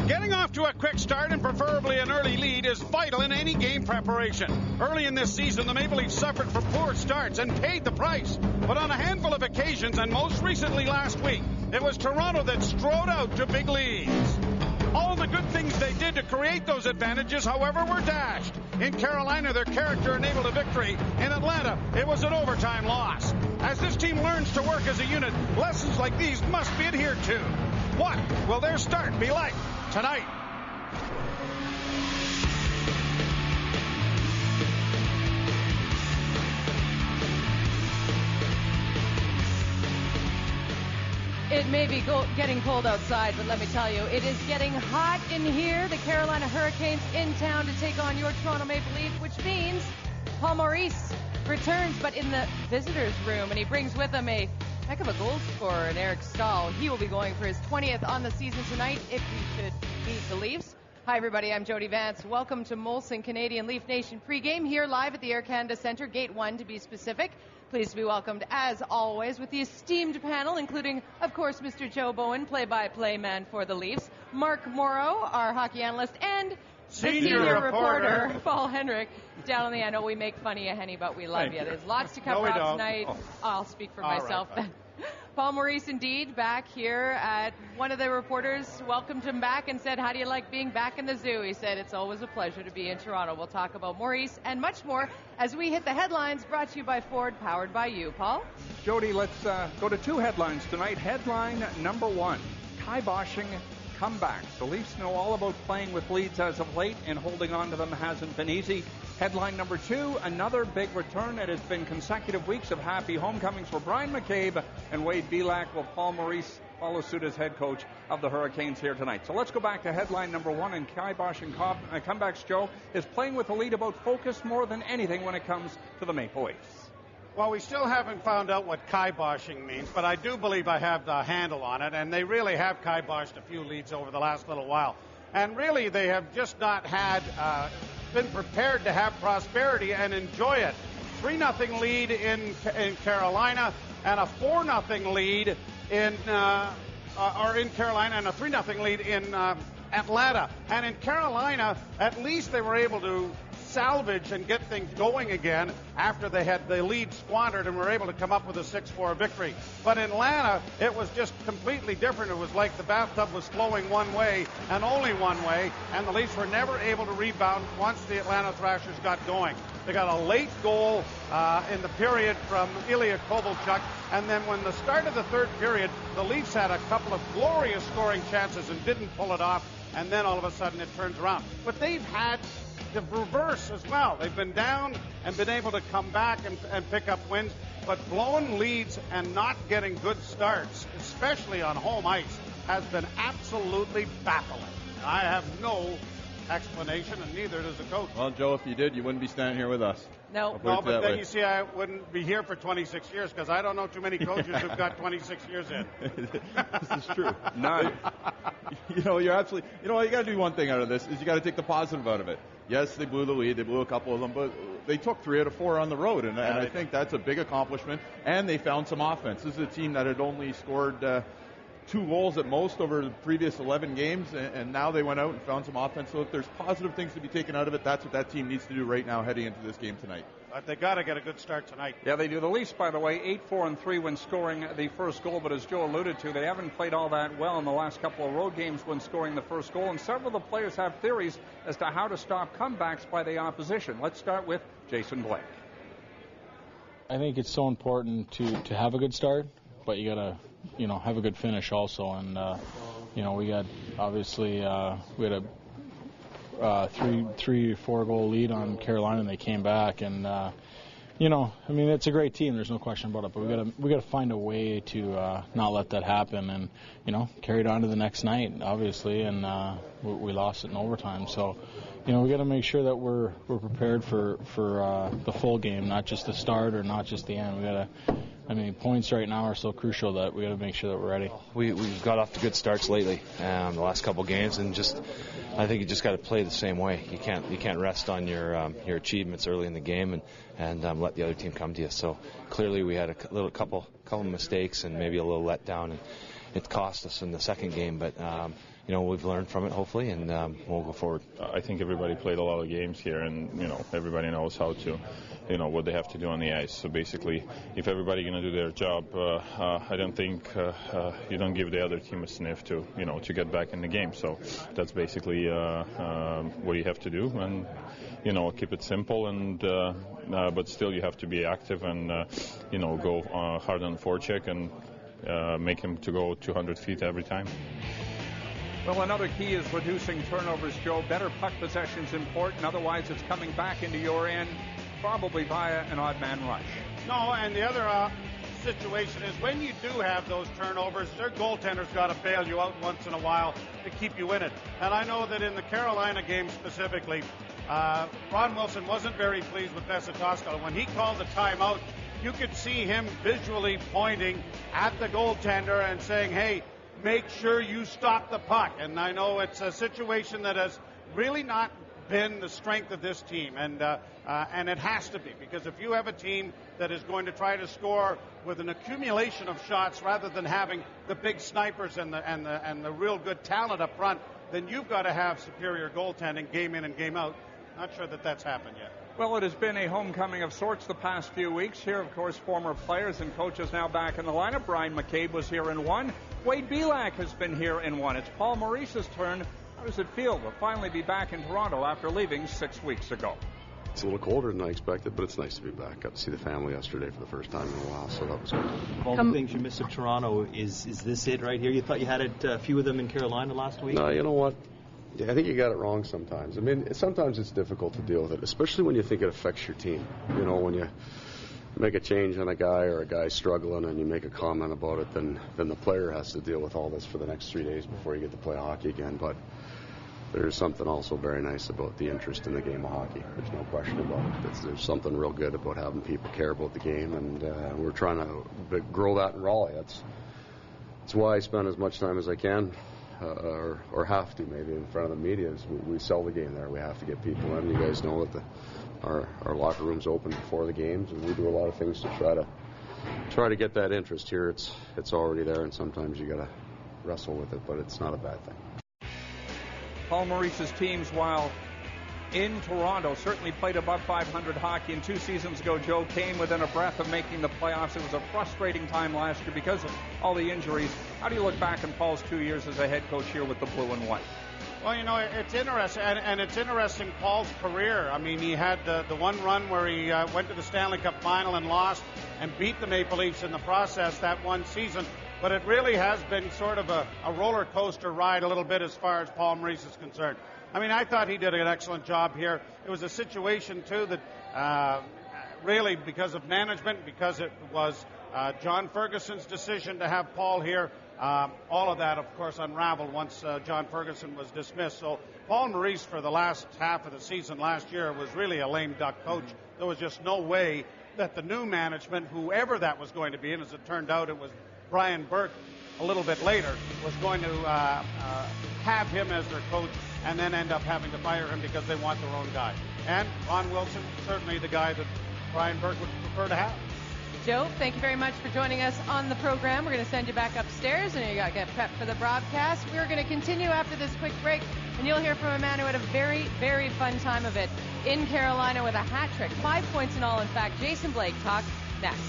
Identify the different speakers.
Speaker 1: Getting off to a quick start and preferably an early lead is vital in any game preparation. Early in this season, the Maple Leafs suffered from poor starts and paid the price. But on a handful of occasions, and most recently last week, it was Toronto that strode out to big leads. All the good things they did to create those advantages, however, were dashed. In Carolina, their character enabled a victory. In Atlanta, it was an overtime loss. As this team learns to work as a unit, lessons like these must be adhered to. What will their start be like tonight?
Speaker 2: It may be getting cold outside, but let me tell you, it is getting hot in here. The Carolina Hurricanes in town to take on your Toronto Maple Leafs, which means Paul Maurice returns, but in the visitors' room, and he brings with him a heck of a goal scorer in Eric Stahl. He will be going for his 20th on the season tonight if he should beat the Leafs. Hi, everybody. I'm Jody Vance. Welcome to Molson Canadian Leaf Nation pregame here live at the Air Canada Centre, Gate 1 to be specific. Pleased to be welcomed, as always, with the esteemed panel, including, of course, Mr. Joe Bowen, play-by-play man for the Leafs, Mark Morrow, our hockey analyst, and
Speaker 1: Senior
Speaker 2: reporter, Paul Henrik. Down on the end, we make fun of you, Henny, but we love you. There's lots to cover off tonight. Oh. I'll speak for myself then. Paul Maurice, indeed, back here at one of the reporters welcomed him back and said, how do you like being back in the zoo? He said, it's always a pleasure to be in Toronto. We'll talk about Maurice and much more as we hit the headlines, brought to you by Ford, powered by you. Paul?
Speaker 3: Jody, let's go to two headlines tonight. Headline number one, kiboshing comebacks. The Leafs know all about playing with leads as of late, and holding on to them hasn't been easy. Headline number two, another big return. It has been consecutive weeks of happy homecomings for Brian McCabe and Wade Belak. Will Paul Maurice follow suit as head coach of the Hurricanes here tonight? So let's go back to headline number one. And kiboshing comebacks, Joe, is playing with the lead about focus more than anything when it comes to the Maple Leafs.
Speaker 1: Well, we still haven't found out what kiboshing means, but I do believe I have the handle on it, and they really have kiboshed a few leads over the last little while. And really, they have just not been prepared to have prosperity and enjoy it. 3-0 lead in Carolina, and a 4-0 lead in Carolina, and a 3-0 lead in Atlanta. And in Carolina, at least they were able to salvage and get things going again after they had the lead squandered and were able to come up with a 6-4 victory. But in Atlanta, it was just completely different. It was like the bathtub was flowing one way and only one way, and the Leafs were never able to rebound once the Atlanta Thrashers got going. They got a late goal in the period from Ilya Kovalchuk, and then when the start of the third period, the Leafs had a couple of glorious scoring chances and didn't pull it off, and then all of a sudden it turns around. But they've had the reverse as well. They've been down and been able to come back and pick up wins, but blowing leads and not getting good starts, especially on home ice, has been absolutely baffling. I have no explanation, and neither does the coach.
Speaker 4: Well, Joe, if you did, you wouldn't be standing here with us.
Speaker 2: No,
Speaker 1: but then you see, I wouldn't be here for 26 years because I don't know too many coaches who've got 26 years in.
Speaker 4: This is true. None. You're absolutely. All you got to do one thing out of this is you got to take the positive out of it. Yes, they blew the lead. They blew a couple of them, but they took 3 out of 4 on the road, and I think that's a big accomplishment. And they found some offense. This is a team that had only scored 2 goals at most over the previous 11 games, and now they went out and found some offense. So if there's positive things to be taken out of it, that's what that team needs to do right now heading into this game tonight.
Speaker 1: But they got to get a good start tonight.
Speaker 3: Yeah, they do. The Leafs, by the way, 8-4-3 when scoring the first goal, but as Joe alluded to, they haven't played all that well in the last couple of road games when scoring the first goal, and several of the players have theories as to how to stop comebacks by the opposition. Let's start with Jason Blake.
Speaker 5: I think it's so important to have a good start, but you got to have a good finish also. And, we got, obviously, we had a 3-4 goal lead on Carolina, and they came back. And, it's a great team. There's no question about it. But we got to find a way to not let that happen and, carry it on to the next night, obviously. And we lost it in overtime. So, we got to make sure that we're prepared for the full game, not just the start or not just the end. We got to. Points right now are so crucial that we got to make sure that we're ready.
Speaker 6: We've got off to good starts lately, the last couple games, and I think you just got to play the same way. You can't rest on your achievements early in the game and let the other team come to you. So clearly we had a couple mistakes and maybe a little letdown. And it cost us in the second game, but we've learned from it hopefully, and we'll go forward.
Speaker 7: I think everybody played a lot of games here, and everybody knows how to, what they have to do on the ice. So basically, if everybody going to do their job, I don't think you don't give the other team a sniff to get back in the game. So that's basically what you have to do, and keep it simple, and but still you have to be active and go hard on the forecheck and make him to go 200 feet every time.
Speaker 3: Well, another key is reducing turnovers, Joe. Better puck possession is important. Otherwise, it's coming back into your end, probably via an odd man rush.
Speaker 1: No, and the other situation is when you do have those turnovers, their goaltender's got to bail you out once in a while to keep you in it. And I know that in the Carolina game specifically, Ron Wilson wasn't very pleased with Vesitoska. When he called the timeout, you could see him visually pointing at the goaltender and saying, hey, make sure you stop the puck. And I know it's a situation that has really not been the strength of this team, and it has to be, because if you have a team that is going to try to score with an accumulation of shots rather than having the big snipers and the real good talent up front, then you've got to have superior goaltending game in and game out. Not sure that that's happened yet.
Speaker 3: Well, it has been a homecoming of sorts the past few weeks. Here, of course, former players and coaches now back in the lineup. Brian McCabe was here in one. Wade Belak has been here in one. It's Paul Maurice's turn. How does it feel to finally be back in Toronto after leaving 6 weeks ago?
Speaker 8: It's a little colder than I expected, but it's nice to be back. Got to see the family yesterday for the first time in a while, so that was good.
Speaker 9: Of all the things you missed of Toronto, is this it right here? You thought you had a few of them in Carolina last week?
Speaker 8: No, you know what? Yeah, I think you got it wrong sometimes. I mean, sometimes it's difficult to deal with it, especially when you think it affects your team. When you make a change on a guy or a guy struggling and you make a comment about it, then the player has to deal with all this for the next 3 days before you get to play hockey again. But there's something also very nice about the interest in the game of hockey. There's no question about it. There's something real good about having people care about the game, and we're trying to grow that in Raleigh. That's why I spend as much time as I can, or have to maybe, in front of the media. We sell the game there. We have to get people in. You guys know that our locker room's open before the games, and we do a lot of things to try to get that interest here. It's already there, and sometimes you got to wrestle with it, but it's not a bad thing.
Speaker 3: Paul Maurice's teams, while in Toronto, certainly played above 500 hockey. And 2 seasons ago, Joe came within a breath of making the playoffs. It was a frustrating time last year because of all the injuries. How do you look back on Paul's 2 years as a head coach here with the blue and white?
Speaker 1: Well, it's interesting, and it's interesting, Paul's career. I mean, he had the one run where he went to the Stanley Cup final and lost and beat the Maple Leafs in the process that one season. But it really has been sort of a roller coaster ride a little bit as far as Paul Maurice is concerned. I mean, I thought he did an excellent job here. It was a situation, too, that really because of management, because it was John Ferguson's decision to have Paul here, all of that, of course, unraveled once John Ferguson was dismissed. So Paul Maurice, for the last half of the season last year, was really a lame duck coach. There was just no way that the new management, whoever that was going to be, and as it turned out, it was Brian Burke a little bit later, was going to have him as their coach and then end up having to fire him because they want their own guy. And Ron Wilson, certainly the guy that Brian Burke would prefer to have.
Speaker 2: Joe, thank you very much for joining us on the program. We're going to send you back upstairs, and you got to get prepped for the broadcast. We're going to continue after this quick break, and you'll hear from a man who had a very, very fun time of it in Carolina with a hat trick. 5 points in all, in fact. Jason Blake talks next.